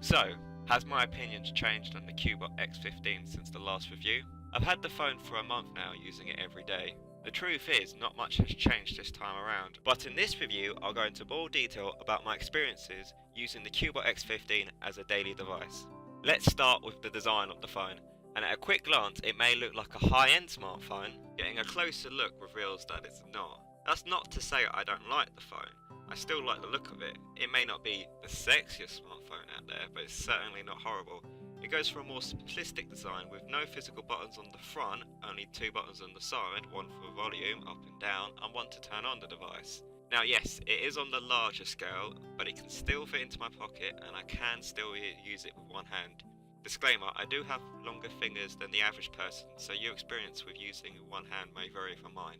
So, has my opinions changed on the Cubot X15 since the last review? I've had the phone for a month now, using it every day. The truth is, not much has changed this time around, but in this review I'll go into more detail about my experiences using the Cubot X15 as a daily device. Let's start with the design of the phone, and at a quick glance it may look like a high-end smartphone. Getting a closer look reveals that it's not. That's not to say I don't like the phone. I still like the look of it. It may not be the sexiest smartphone out there, but it's certainly not horrible. It goes for a more simplistic design with no physical buttons on the front, only two buttons on the side, one for volume, up and down, and one to turn on the device. Now yes, it is on the larger scale, but it can still fit into my pocket and I can still use it with one hand. Disclaimer, I do have longer fingers than the average person, so your experience with using one hand may vary from mine.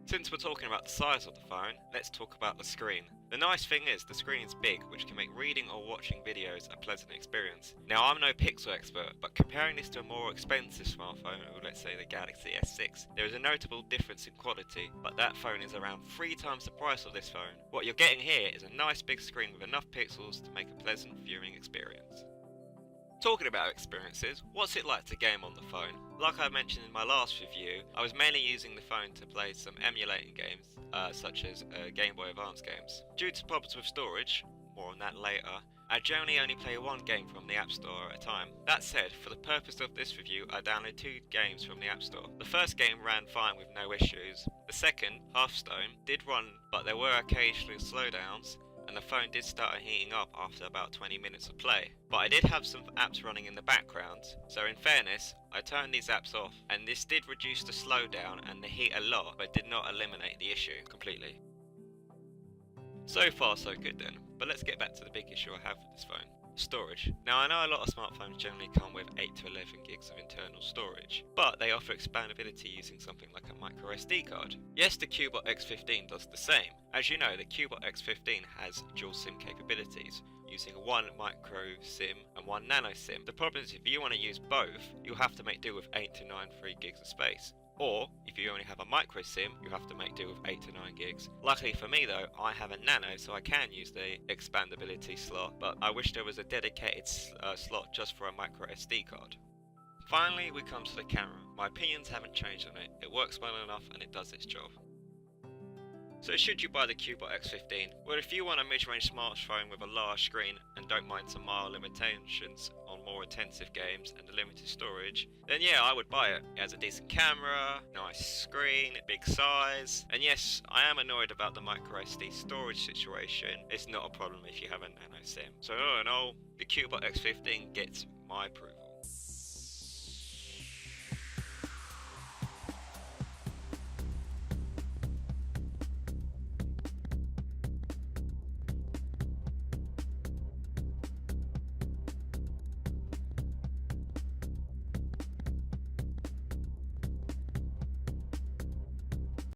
Since we're talking about the size of the phone, let's talk about the screen. The nice thing is the screen is big, which can make reading or watching videos a pleasant experience. Now I'm no pixel expert, but comparing this to a more expensive smartphone, or let's say the Galaxy S6, there is a notable difference in quality, but that phone is around 3 times the price of this phone. What you're getting here is a nice big screen with enough pixels to make a pleasant viewing experience. Talking about experiences, what's it like to game on the phone? Like I mentioned in my last review, I was mainly using the phone to play some emulating games, such as Game Boy Advance games. Due to problems with storage, more on that later, I generally only play one game from the App Store at a time. That said, for the purpose of this review, I downloaded 2 games from the App Store. The first game ran fine with no issues. The second, Hearthstone, did run, but there were occasional slowdowns, and the phone did start heating up after about 20 minutes of play. But I did have some apps running in the background, so in fairness, I turned these apps off, and this did reduce the slowdown and the heat a lot, but did not eliminate the issue completely. So far so good then, but let's get back to the big issue I have with this phone. Storage. Now I know a lot of smartphones generally come with 8 to 11 gigs of internal storage, but they offer expandability using something like a micro SD card. Yes, the Cubot X15 does the same. As you know, the Cubot X15 has dual SIM capabilities, using one micro SIM and one nano SIM. The problem is if you want to use both, you'll have to make do with 8 to 9 free gigs of space. Or, if you only have a micro SIM, you have to make do with 8 to 9 gigs. Luckily for me though, I have a nano, so I can use the expandability slot, but I wish there was a dedicated slot just for a micro SD card. Finally, we come to the camera. My opinions haven't changed on it. It works well enough and it does its job. So should you buy the Cubot X15? Well, if you want a mid-range smartphone with a large screen and don't mind some mild limitations on more intensive games and a limited storage, then yeah, I would buy it. It has a decent camera, nice screen, big size, and yes, I am annoyed about the micro SD storage situation. It's not a problem if you have a nano SIM. So all in all, the Cubot X15 gets my approval.